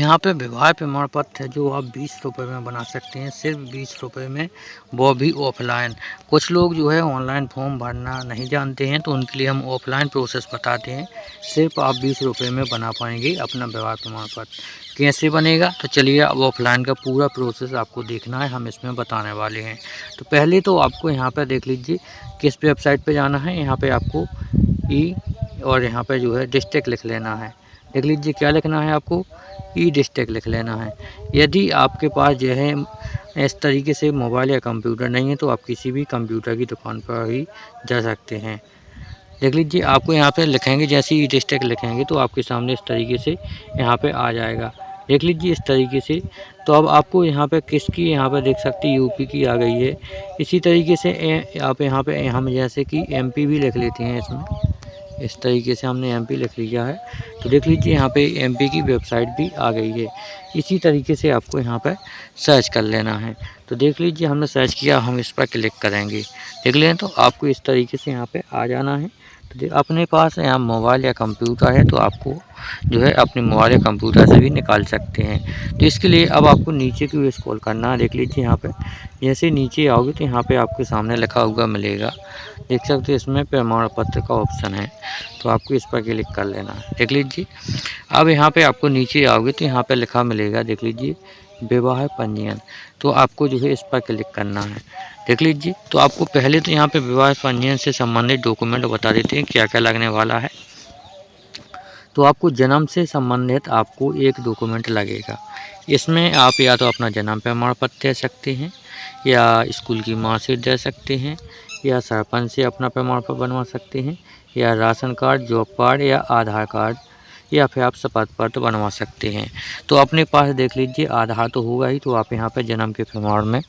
यहाँ पे विवाह प्रमाण पत्र है जो आप 20 रुपये में बना सकते हैं, सिर्फ 20 रुपये में, वो भी ऑफलाइन। कुछ लोग जो है ऑनलाइन फॉर्म भरना नहीं जानते हैं, तो उनके लिए हम ऑफलाइन प्रोसेस बताते हैं। सिर्फ आप 20 रुपये में बना पाएंगे अपना विवाह प्रमाण पत्र। कैसे बनेगा, तो चलिए अब ऑफलाइन का पूरा प्रोसेस आपको देखना है, हम इसमें बताने वाले हैं। तो पहले तो आपको यहाँ पर देख लीजिए किस वेबसाइट पर जाना है। यहाँ पर आपको और यहाँ पर जो है डिस्ट्रिक्ट लिख लेना है। देख लीजिए क्या लिखना है आपको, डिस्ट्रिक्ट लिख लेना है। यदि आपके पास जो है इस तरीके से मोबाइल या कंप्यूटर नहीं है, तो आप किसी भी कंप्यूटर की दुकान पर ही जा सकते हैं। देख लीजिए आपको यहाँ पे लिखेंगे, जैसे ही डिस्ट्रिक्ट लिखेंगे तो आपके सामने इस तरीके से यहाँ पे आ जाएगा। देख लीजिए इस तरीके से। तो अब आपको यहाँ पे किसकी, यहाँ पे देख सकते हैं यूपी की आ गई है। इसी तरीके से आप यहाँ पे हम जैसे कि एमपी भी लिख लेते हैं इसमें। इस तरीके से हमने एमपी लिख लिया है। तो देख लीजिए यहाँ पे एमपी की वेबसाइट भी आ गई है। इसी तरीके से आपको यहाँ पर सर्च कर लेना है। तो देख लीजिए हमने सर्च किया, हम इस पर क्लिक करेंगे। देख लें तो आपको इस तरीके से यहाँ पे आ जाना है। तो अपने पास यहाँ मोबाइल या कंप्यूटर है, तो आपको जो है अपने मोबाइल या कंप्यूटर से भी निकाल सकते हैं। तो इसके लिए अब आपको नीचे की ओर स्क्रॉल करना है। देख लीजिए यहाँ पे जैसे नीचे आओगे तो यहाँ पे आपके सामने लिखा हुआ मिलेगा, देख सकते हो इसमें प्रमाण पत्र का ऑप्शन है। तो आपको इस पर क्लिक कर लेना है। देख लीजिए अब यहाँ पे आपको नीचे आओगे तो यहाँ पे लिखा मिलेगा, देख लीजिए विवाह पंजीयन। तो आपको जो है इस पर क्लिक करना है। देख लीजिए तो आपको पहले तो यहाँ पे विवाह पंजीयन से संबंधित डॉक्यूमेंट बता देते हैं क्या क्या लगने वाला है। तो आपको जन्म से संबंधित आपको एक डॉक्यूमेंट लगेगा। इसमें आप या तो अपना जन्म प्रमाण पत्र दे सकते हैं, या स्कूल की मार्कशीट दे सकते हैं, या सरपंच से अपना प्रमाण पत्र बनवा सकते हैं, या राशन कार्ड, जॉब कार्ड या आधार कार्ड, या फिर आप शपथ पत्र बनवा सकते हैं। तो अपने पास देख लीजिए आधार तो होगा ही, तो आप यहाँ पे जन्म के प्रमाण में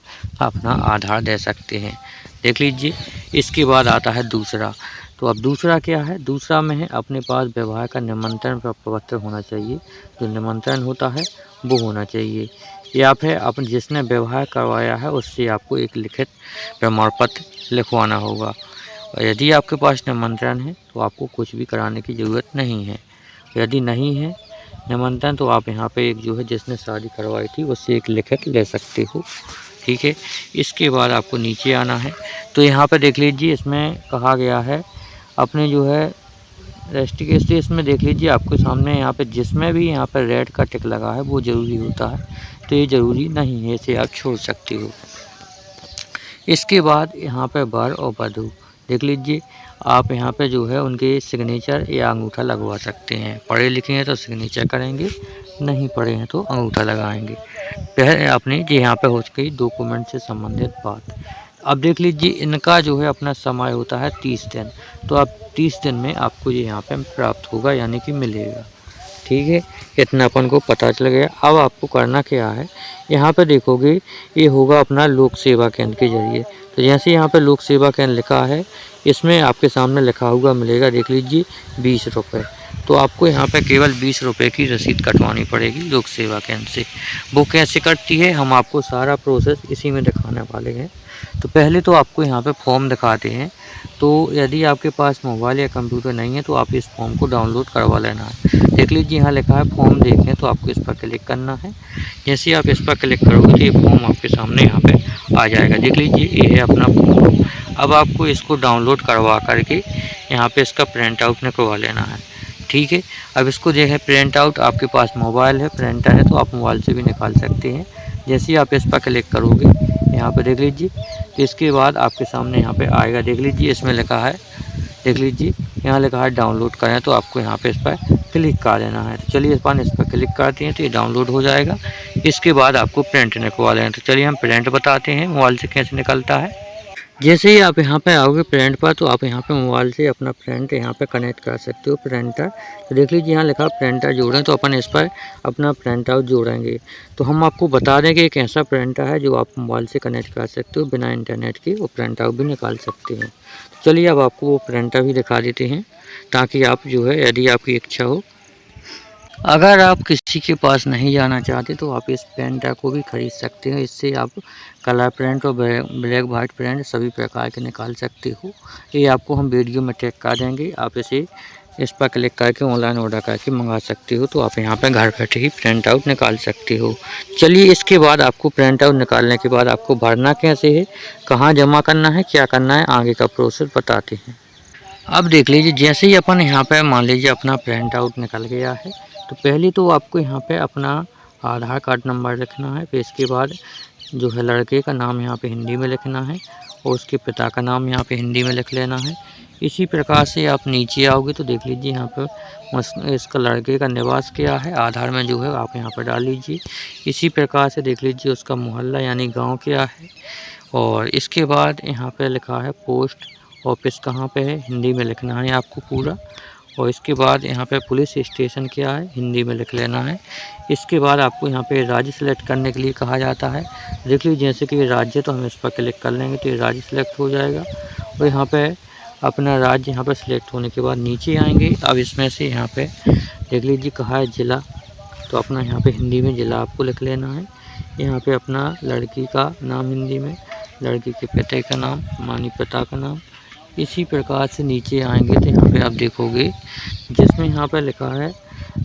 अपना आधार दे सकते हैं। देख लीजिए इसके बाद आता है दूसरा। तो अब दूसरा क्या है, दूसरा में है अपने पास विवाह का निमंत्रण पत्र होना चाहिए। जो निमंत्रण होता है वो होना चाहिए, या फिर अपन जिसने विवाह करवाया है उससे आपको एक लिखित प्रमाण पत्र लिखवाना होगा। और यदि आपके पास निमंत्रण है तो आपको कुछ भी कराने की ज़रूरत नहीं है। यदि नहीं है निमंत्रण तो आप यहाँ पे एक जो है जिसने शादी करवाई थी उससे एक लिखित ले सकते हो। ठीक है, इसके बाद आपको नीचे आना है। तो यहाँ पे देख लीजिए इसमें कहा गया है अपने जो है रजिस्ट्रेशन से, इसमें देख लीजिए आपके सामने यहाँ पे जिसमें भी यहाँ पर रेड का टिक लगा है वो ज़रूरी होता है, तो ये ज़रूरी नहीं है, इसे आप छोड़ सकते हो। इसके बाद यहाँ पे वर और वधू, देख लीजिए आप यहाँ पे जो है उनके सिग्नेचर या अंगूठा लगवा सकते हैं। पढ़े लिखे हैं तो सिग्नेचर करेंगे, नहीं पढ़े हैं तो अंगूठा लगाएंगे। पहले अपनी जो यहाँ पे हो गई डॉक्यूमेंट से संबंधित बात। अब देख लीजिए इनका जो है अपना समय होता है 30 दिन। तो अब 30 दिन में आपको ये यहाँ पे प्राप्त होगा, यानी कि मिलेगा। ठीक है, इतना अपन को पता चल गया। अब आपको करना क्या है, यहाँ पे देखोगे ये होगा अपना लोक सेवा केंद्र के जरिए। तो जैसे यहाँ पे लोक सेवा केंद्र लिखा है, इसमें आपके सामने लिखा हुआ मिलेगा, देख लीजिए 20 रुपये। तो आपको यहाँ पे केवल 20 रुपये की रसीद कटवानी पड़ेगी लोक सेवा केंद्र से। वो कैसे कटती है हम आपको सारा प्रोसेस इसी में दिखाने वाले हैं। तो पहले तो आपको यहाँ पे फॉर्म दिखाते हैं। तो यदि आपके पास मोबाइल या कंप्यूटर नहीं है तो आप इस फॉर्म को डाउनलोड करवा लेना है। देख लीजिए यहाँ लिखा है फॉर्म देखें, तो आपको इस पर क्लिक करना है। जैसे आप इस पर क्लिक करोगे तो ये फॉर्म आपके सामने यहाँ पे आ जाएगा। देख लीजिए ये है अपना फॉर्म। अब आपको इसको डाउनलोड करवा करके यहाँ पे इसका प्रिंट आउट निकलवा लेना है। ठीक है, अब इसको जो है प्रिंट आउट, आपके पास मोबाइल है, प्रिंटर है, तो आप मोबाइल से भी निकाल सकते हैं। जैसे ही आप इस पर क्लिक करोगे यहाँ पे देख लीजिए, तो इसके बाद आपके सामने यहाँ पे आएगा। देख लीजिए इसमें लिखा है, देख लीजिए यहाँ लिखा है डाउनलोड करें, तो आपको यहाँ पे इस पर क्लिक कर देना है। तो चलिए अपन इस पर क्लिक करते हैं तो ये डाउनलोड हो जाएगा। इसके बाद आपको प्रिंट निकलवा लें। तो चलिए हम प्रिंट बताते हैं मोबाइल से कैसे निकलता है। जैसे ही आप यहाँ पे आओगे प्रिंट पर, तो आप यहाँ पे मोबाइल से अपना प्रिंट यहाँ पे कनेक्ट कर सकते हो, प्रिंटर। तो देख लीजिए यहाँ लिखा प्रिंटर जोड़ें, तो अपन इस पर अपना प्रिंट आउट जोड़ेंगे। तो हम आपको बता दें कि एक ऐसा प्रिंटर है जो आप मोबाइल से कनेक्ट कर सकते हो बिना इंटरनेट के, वो प्रिंट आउट भी निकाल सकते हैं। तो चलिए अब आपको वो प्रिंटर भी दिखा देते हैं, ताकि आप जो है यदि आपकी इच्छा हो, अगर आप किसी के पास नहीं जाना चाहते तो आप इस प्रिंटर को भी ख़रीद सकते हो। इससे आप कलर प्रिंट और ब्लैक वाइट प्रिंट सभी प्रकार के निकाल सकते हो। ये आपको हम वीडियो में टैग कर देंगे, आप इसे इस पर क्लिक करके ऑनलाइन ऑर्डर करके मंगा सकते हो। तो आप यहाँ पे घर बैठे ही प्रिंट आउट निकाल सकते हो। चलिए, इसके बाद आपको प्रिंट आउट निकालने के बाद आपको भरना कैसे है, कहाँ जमा करना है, क्या करना है, आगे का प्रोसेस बताते हैं। अब देख लीजिए, जैसे ही अपन यहाँ पे मान लीजिए अपना प्रिंट आउट निकल गया है, तो पहले तो आपको यहाँ पे अपना आधार कार्ड नंबर लिखना है। फिर इसके बाद जो है लड़के का नाम यहाँ पे हिंदी में लिखना है और उसके पिता का नाम यहाँ पे हिंदी में लिख लेना है। इसी प्रकार से आप नीचे आओगे तो देख लीजिए यहाँ पे इसका लड़के का निवास क्या है, आधार में जो है आप यहाँ पर डाल लीजिए। इसी प्रकार से देख लीजिए उसका मोहल्ला यानी गांव क्या है, और इसके बाद यहाँ पे लिखा है पोस्ट ऑफिस कहाँ पे है, हिंदी में लिखना है आपको पूरा। और इसके बाद यहाँ पे पुलिस स्टेशन क्या है, हिंदी में लिख लेना है। इसके बाद आपको यहाँ पे राज्य सेलेक्ट करने के लिए कहा जाता है। देख लीजिए जैसे कि ये राज्य, तो हम इस पर क्लिक कर लेंगे तो ये राज्य सेलेक्ट हो जाएगा। और यहाँ पे अपना राज्य यहाँ पे सिलेक्ट होने के बाद नीचे आएंगे। अब इसमें से यहाँ पे देख लीजिए कहा है जिला, तो अपना यहाँ पे हिंदी में जिला आपको लिख लेना है। यहाँ पे अपना लड़की का नाम हिंदी में, लड़की के पिता का नाम मानी पिता का नाम। इसी प्रकार से नीचे आएंगे तो यहाँ पे आप देखोगे जिसमें यहाँ पे लिखा है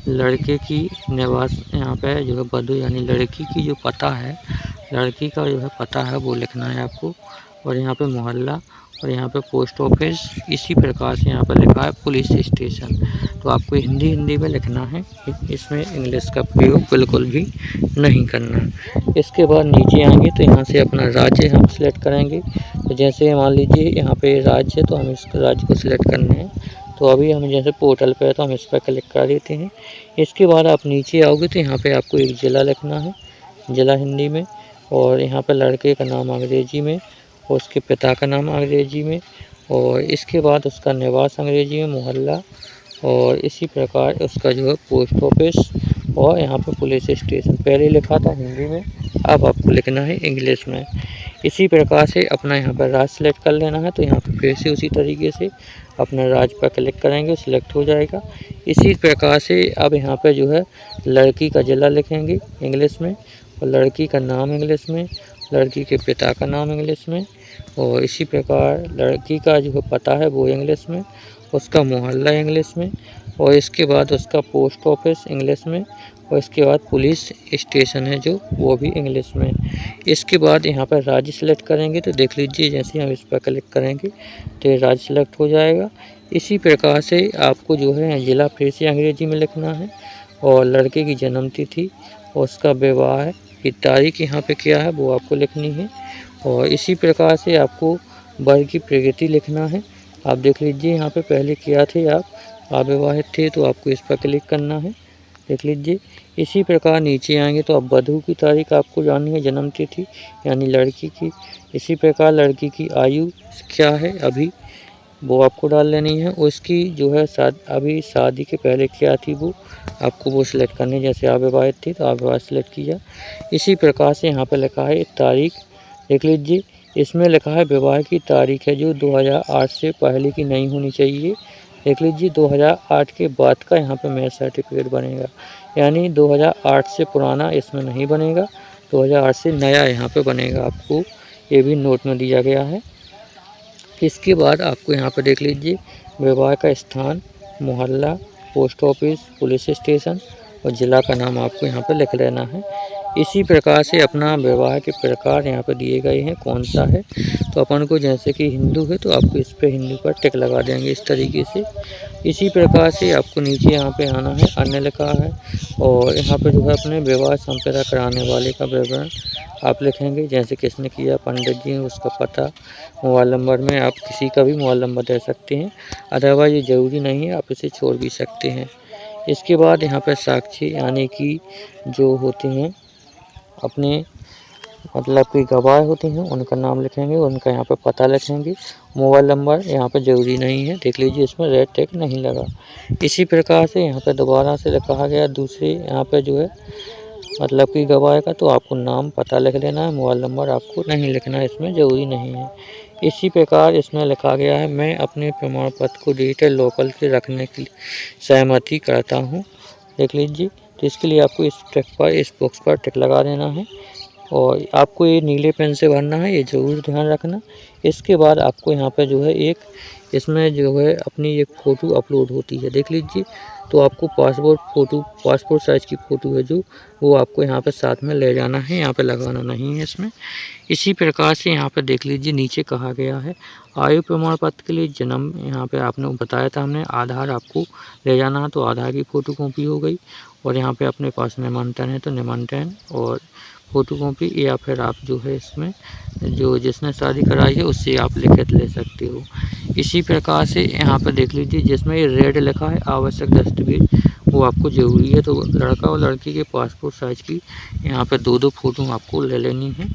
लड़के की निवास, यहाँ पे जो है वधू यानी लड़की की जो पता है, लड़की का जो है पता है वो लिखना है आपको। और यहाँ पे मोहल्ला और यहाँ पे पोस्ट ऑफिस। इसी प्रकार से यहाँ पर लिखा है पुलिस स्टेशन, तो आपको हिंदी में लिखना है, इसमें इंग्लिश का प्रयोग बिल्कुल भी नहीं करना। इसके बाद नीचे आएंगे तो यहाँ से अपना राज्य हम सिलेक्ट करेंगे। तो जैसे मान लीजिए यहाँ पे राज्य है तो हम इस राज्य को सिलेक्ट करना है। तो अभी हम जैसे पोर्टल पे है तो हम इस पर क्लिक कर देते हैं। इसके बाद आप नीचे आओगे तो यहाँ पे आपको एक ज़िला लिखना है, ज़िला हिंदी में, और यहाँ पर लड़के का नाम अंग्रेजी में और उसके पिता का नाम अंग्रेजी में, और इसके बाद उसका निवास अंग्रेजी में, मोहल्ला, और इसी प्रकार उसका जो है पोस्ट ऑफिस, और यहाँ पे पुलिस स्टेशन पहले लिखा था हिंदी में, अब आपको लिखना है इंग्लिश में। इसी प्रकार से अपना यहाँ पर राज्य सेलेक्ट कर लेना है। तो यहाँ पे फिर से उसी तरीके से अपना राज्य पर क्लिक करेंगे, सिलेक्ट हो जाएगा। इसी प्रकार से अब यहाँ पे जो है लड़की का ज़िला लिखेंगे इंग्लिश में, और लड़की का नाम इंग्लिश में, लड़की के पिता का नाम इंग्लिश में, और इसी प्रकार लड़की का जो पता है वो इंग्लिश में, उसका मोहल्ला इंग्लिश में, और इसके बाद उसका पोस्ट ऑफिस इंग्लिश में, और इसके बाद पुलिस स्टेशन है जो वो भी इंग्लिश में। इसके बाद यहाँ पर राज्य सेलेक्ट करेंगे तो देख लीजिए जैसे हम इस पर क्लिक करेंगे तो ये राज्य सेलेक्ट हो जाएगा। इसी प्रकार से आपको जो है ज़िला फिर से अंग्रेजी में लिखना है, और लड़के की जन्म तिथि और उसका विवाह की तारीख यहाँ पे क्या है वो आपको लिखनी है। और इसी प्रकार से आपको वर्ग की प्रगति लिखना है। आप देख लीजिए यहाँ पे पहले क्या थे, आप अविवाहित थे तो आपको इस पर क्लिक करना है, देख लीजिए। इसी प्रकार नीचे आएंगे तो अब वधू की तारीख आपको जाननी है, जन्म तिथि यानी लड़की की। इसी प्रकार लड़की की आयु क्या है अभी वो आपको डाल लेनी है। उसकी जो है अभी शादी के पहले क्या थी वो आपको वो सिलेक्ट करनी है। जैसे अविवाहित थी तो अविवाहित सिलेक्ट किया। इसी प्रकार से यहाँ पर लिखा है तारीख, देख लीजिए इसमें लिखा है विवाह की तारीख है जो 2008 से पहले की नहीं होनी चाहिए। देख लीजिए 2008 के बाद का यहाँ पे मैरिज सर्टिफिकेट बनेगा, यानी 2008 से पुराना इसमें नहीं बनेगा, 2008 से नया यहाँ पे बनेगा। आपको ये भी नोट में दिया गया है। इसके बाद आपको यहाँ पे देख लीजिए विवाह का स्थान, मोहल्ला, पोस्ट ऑफिस, पुलिस स्टेशन और ज़िला का नाम आपको यहाँ पे लिख लेना है। इसी प्रकार से अपना विवाह के प्रकार यहाँ पे दिए गए हैं कौन सा है, तो अपन को जैसे कि हिंदू है तो आपको इस पे हिंदू पर टिक लगा देंगे इस तरीके से। इसी प्रकार से आपको नीचे यहाँ पे आना है, अन्य लिखा है, और यहाँ पे जो है अपने विवाह संपदा कराने वाले का विवरण आप लिखेंगे, जैसे किसने किया, पंडित जी उसका पता, मोबाइल नंबर में आप किसी का भी मोबाइल नंबर दे सकते हैं, अदरवाइज ये ज़रूरी नहीं है, आप इसे छोड़ भी सकते हैं। इसके बाद यहाँ पर साक्षी यानी कि जो होते हैं अपने मतलब कि गवाह होते हैं उनका नाम लिखेंगे, उनका यहाँ पे पता लिखेंगे, मोबाइल नंबर यहाँ पे ज़रूरी नहीं है, देख लीजिए इसमें रेड टिक नहीं लगा। इसी प्रकार से यहाँ पे दोबारा से लिखा गया दूसरे यहाँ पे जो है मतलब कि गवाह का, तो आपको नाम पता लिख लेना है, मोबाइल नंबर आपको नहीं लिखना है, इसमें ज़रूरी नहीं है। इसी प्रकार इसमें लिखा गया है मैं अपने प्रमाण पत्र को डिजिटल लोकल के रखने की सहमति करता हूँ, देख लीजिए। तो इसके लिए आपको इस टिक पर, इस बॉक्स पर टिक लगा देना है, और आपको ये नीले पेन से भरना है, ये ज़रूर ध्यान रखना। इसके बाद आपको यहाँ पे जो है एक इसमें जो है अपनी एक फ़ोटो अपलोड होती है, देख लीजिए। तो आपको पासपोर्ट साइज़ की फ़ोटो है जो, वो आपको यहाँ पे साथ में ले जाना है, यहाँ पे लगाना नहीं है इसमें। इसी प्रकार से यहाँ पे देख लीजिए नीचे कहा गया है आयु प्रमाण पत्र के लिए जन्म, यहाँ पे आपने बताया था हमने आधार आपको ले जाना है, तो आधार की फ़ोटो कॉपी हो गई। और यहाँ पे अपने पास निमंत्रण है तो निमंत्रण और फ़ोटो कॉपी, या फिर आप जो है इसमें जो जिसने शादी कराई है उससे आप लिखित ले सकते हो। इसी प्रकार से यहाँ पर देख लीजिए जिसमें ये रेड लिखा है आवश्यक दस्तावेज, वो आपको ज़रूरी है। तो लड़का और लड़की के पासपोर्ट साइज़ की यहाँ पे 2-2 फ़ोटो आपको ले लेनी है।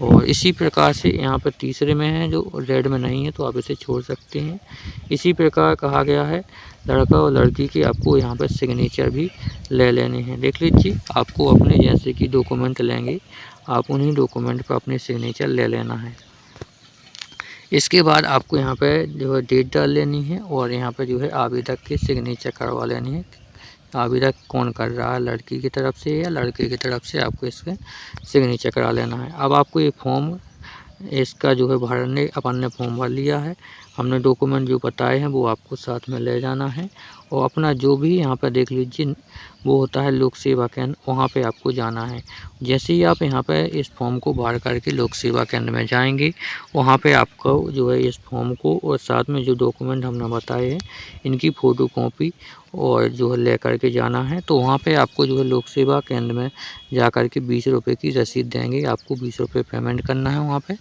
और इसी प्रकार से यहाँ पर तीसरे में है जो रेड में नहीं है तो आप इसे छोड़ सकते हैं। इसी प्रकार कहा गया है लड़का और लड़की के आपको यहाँ पर सिग्नेचर भी ले लेने हैं। देख लीजिए आपको अपने जैसे कि डॉक्यूमेंट लेंगे, आप उन्हीं डॉक्यूमेंट पर अपने सिग्नेचर ले लेना है। इसके बाद आपको यहाँ पे जो है डेट डाल लेनी है और यहाँ पे जो है आवेदक के सिग्नेचर करवा लेनी है। आवेदक कौन कर रहा है, लड़की की तरफ से या लड़के की तरफ से, आपको इसके सिग्नेचर करा लेना है। अब आपको ये फॉर्म इसका जो है भरने, अपन ने फॉर्म भर लिया है, हमने डॉक्यूमेंट जो बताए हैं वो आपको साथ में ले जाना है। और अपना जो भी यहाँ पर देख लीजिए वो होता है लोक सेवा केंद्र, वहाँ पे आपको जाना है। जैसे ही आप यहाँ पे इस फॉर्म को भर करके लोक सेवा केंद्र में जाएंगे, वहाँ पे आपको जो है इस फॉर्म को और साथ में जो डॉक्यूमेंट हमने बताए हैं इनकी फ़ोटो कॉपी और जो है ले करके जाना है। तो वहाँ पे आपको जो है लोक सेवा केंद्र में जा कर के 20 रुपये की रसीद देंगे, आपको 20 रुपये पेमेंट करना है वहाँ पे।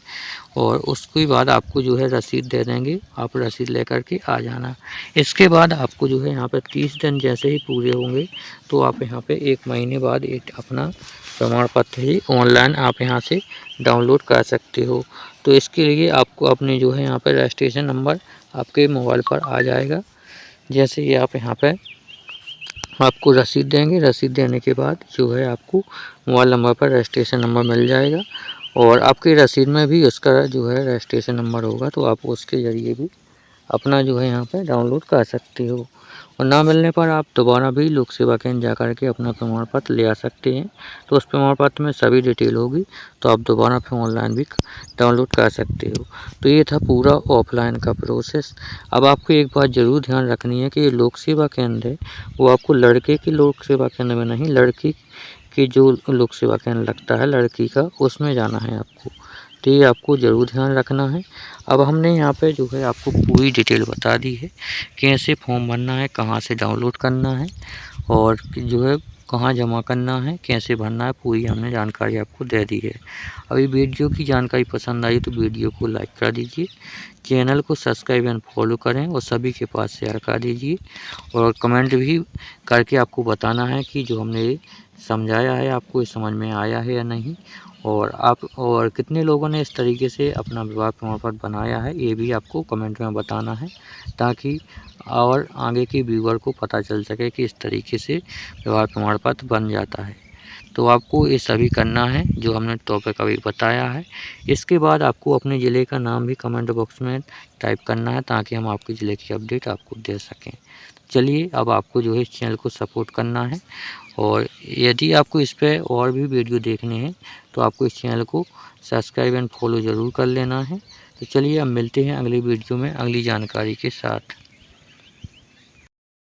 और उसके बाद आपको जो है रसीद दे देंगे, आप रसीद लेकर के आ जाना। इसके बाद आपको जो है यहाँ पे 30 दिन जैसे ही पूरे होंगे तो आप यहाँ पे 1 महीने बाद एक अपना प्रमाण पत्र ही ऑनलाइन आप यहाँ से डाउनलोड कर सकते हो। तो इसके लिए आपको अपने जो है यहाँ पे रजिस्ट्रेशन नंबर आपके मोबाइल पर आ जाएगा। जैसे ही आप यहाँ पे आपको रसीद देंगे, रसीद देने के बाद जो है आपको मोबाइल नंबर पर रजिस्ट्रेशन नंबर मिल जाएगा और आपकी रसीद में भी उसका जो है रजिस्ट्रेशन नंबर होगा, तो आप उसके ज़रिए भी अपना जो है यहाँ पे डाउनलोड कर सकते हो। और ना मिलने पर आप दोबारा भी लोक सेवा केंद्र जा कर के अपना प्रमाण पत्र ले आ सकते हैं। तो उस प्रमाण पत्र में सभी डिटेल होगी, तो आप दोबारा फिर ऑनलाइन भी डाउनलोड कर सकते हो। तो ये था पूरा ऑफलाइन का प्रोसेस। अब आपको एक बात ज़रूर ध्यान रखनी है कि ये लोक सेवा केंद्र है वो आपको लड़के के लोक सेवा केंद्र में नहीं, लड़की की जो लोक सेवा केंद्र लगता है लड़की का, उसमें जाना है आपको। तो ये आपको ज़रूर ध्यान रखना है। अब हमने यहाँ पे जो है आपको पूरी डिटेल बता दी है, कैसे फॉर्म भरना है, कहाँ से डाउनलोड करना है और जो है कहाँ जमा करना है, कैसे भरना है, पूरी हमने जानकारी आपको दे दी है। अभी वीडियो की जानकारी पसंद आई तो वीडियो को लाइक कर दीजिए, चैनल को सब्सक्राइब एंड फॉलो करें और सभी के पास शेयर कर दीजिए। और कमेंट भी करके आपको बताना है कि जो हमने समझाया है आपको समझ में आया है या नहीं, और कितने लोगों ने इस तरीके से अपना विवाह प्रमाण पत्र बनाया है ये भी आपको कमेंट में बताना है, ताकि और आगे के व्यूअर को पता चल सके कि इस तरीके से विवाह प्रमाण पत्र बन जाता है। तो आपको ये सभी करना है जो हमने टॉपिक अभी बताया है। इसके बाद आपको अपने ज़िले का नाम भी कमेंट बॉक्स में टाइप करना है ताकि हम आपके ज़िले की अपडेट आपको दे सकें। चलिए अब आपको जो है इस चैनल को सपोर्ट करना है और यदि आपको इस पर और भी वीडियो देखने हैं तो आपको इस चैनल को सब्सक्राइब एंड फॉलो ज़रूर कर लेना है। तो चलिए अब मिलते हैं अगली वीडियो में अगली जानकारी के साथ।